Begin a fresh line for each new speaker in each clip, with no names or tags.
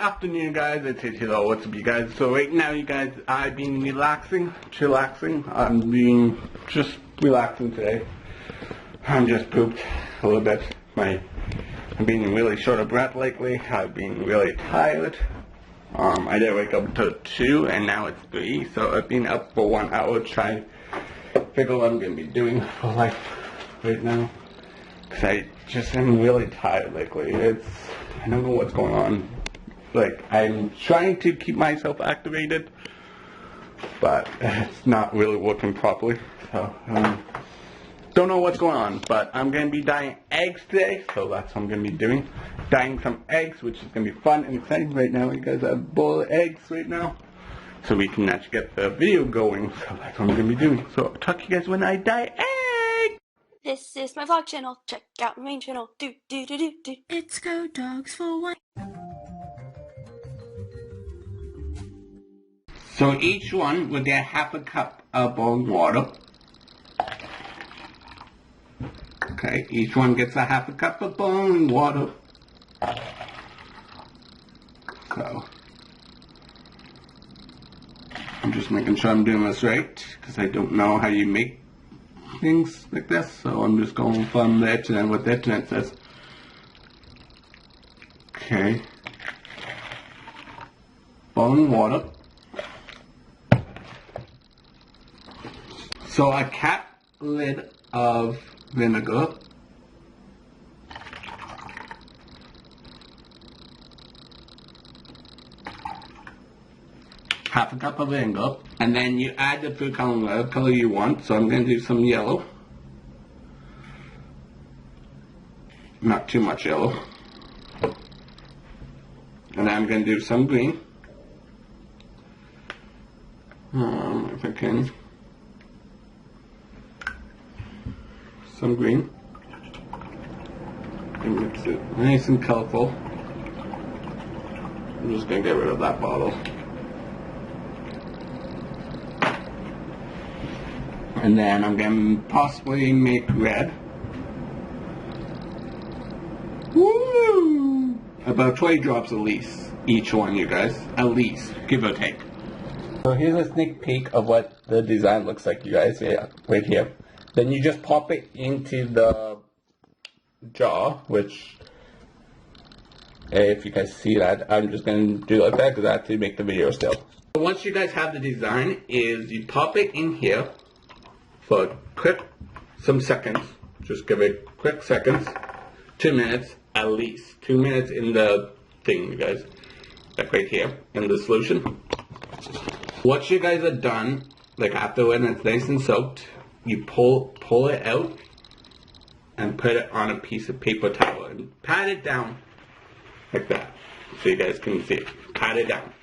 afternoon, guys. It's Hitler. What's up, you guys? So right now, you guys, I've been chillaxing. I'm being just relaxing today. I'm just pooped a little bit. I've been really short of breath lately. I've been really tired. I did wake up until 2, and now it's 3. So I've been up for 1 hour trying to figure what I'm gonna be doing for life right now. Cause I just am really tired lately. I don't know what's going on. Like, I'm trying to keep myself activated, but it's not really working properly. So, don't know what's going on, but I'm going to be dyeing eggs today, so that's what I'm going to be doing. Dyeing some eggs, which is going to be fun and exciting right now. You guys have boiled eggs right now, so we can actually get the video going. So that's what I'm going to be doing. So I'll talk to you guys when I dye eggs.
This is my vlog channel. Check out my main channel. It's Go Dogs for One.
So each one will get half a cup of boiling water. Okay, each one gets a half a cup of boiling water. So, I'm just making sure I'm doing this right, because I don't know how you make things like this. So I'm just going from the internet what the internet says. Okay. Boiling water. So a cap lid of vinegar, half a cup of vinegar, and then you add the food coloring, whatever color you want. So I'm going to do some yellow, not too much yellow, and then I'm going to do some green, if I can. Some green, and mix it nice and colorful. I'm just going to get rid of that bottle. And then I'm going to possibly make red. Woo! About 20 drops at least, each one, you guys. At least, give or take. So here's a sneak peek of what the design looks like, you guys. Yeah, right here. Then you just pop it into the jar, which, if you guys see that, I'm just going to do it like that because I have to make the video still. So once you guys have the design, is you pop it in here for some seconds. Just give it quick seconds, 2 minutes at least. 2 minutes in the thing, you guys. Like right here, in the solution. Once you guys are done, like after when it's nice and soaked, you pull it out and put it on a piece of paper towel and pat it down like that, so you guys can see it. Pat it down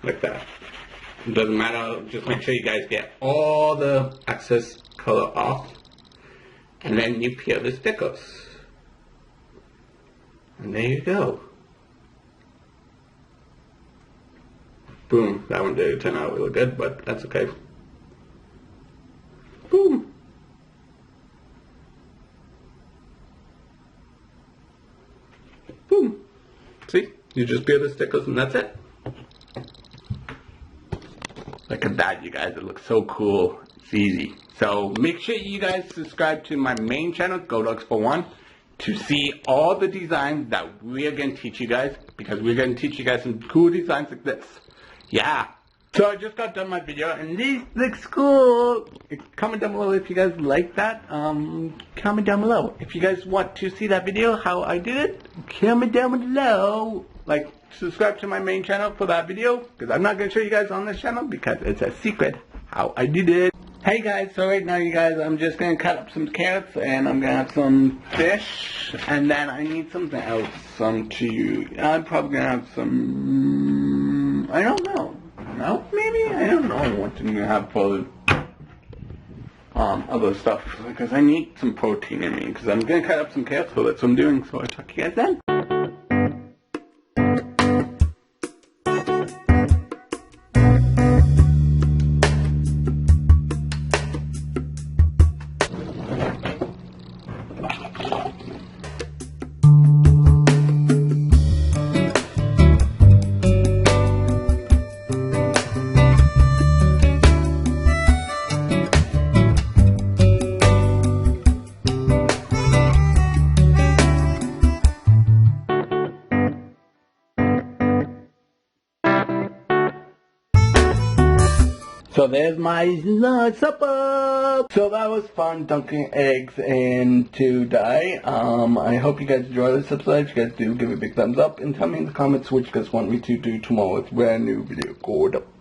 like that. It doesn't matter. Just make sure you guys get all the excess color off, and then you peel the stickers, and there you go. Boom. That one didn't turn out really good, but that's okay. Boom. Boom. See? You just peel the stickers and that's it. Look at that, you guys. It looks so cool. It's easy. So make sure you guys subscribe to my main channel, Go Dogs for One, to see all the designs that we're going to teach you guys, because we're going to teach you guys some cool designs like this. Yeah. So I just got done my video, and this looks cool. Comment down below if you guys like that. Comment down below if you guys want to see that video, how I did it. Comment down below. Like, subscribe to my main channel for that video, because I'm not going to show you guys on this channel, because it's a secret how I did it. Hey guys, so right now you guys, I'm just going to cut up some carrots, and I'm going to have some fish, and then I need something else. I'm probably going to have some, I don't know. No, maybe? I don't know what to have for other stuff, because I need some protein in me, because I'm going to cut up some carrots, so that's what I'm doing. So I'll talk to you guys then. So there's my supper. So that was fun, dunking eggs into dye. I hope you guys enjoy this episode. If you guys do, give it a big thumbs up and tell me in the comments which you guys want me to do tomorrow with a brand new video. Go up.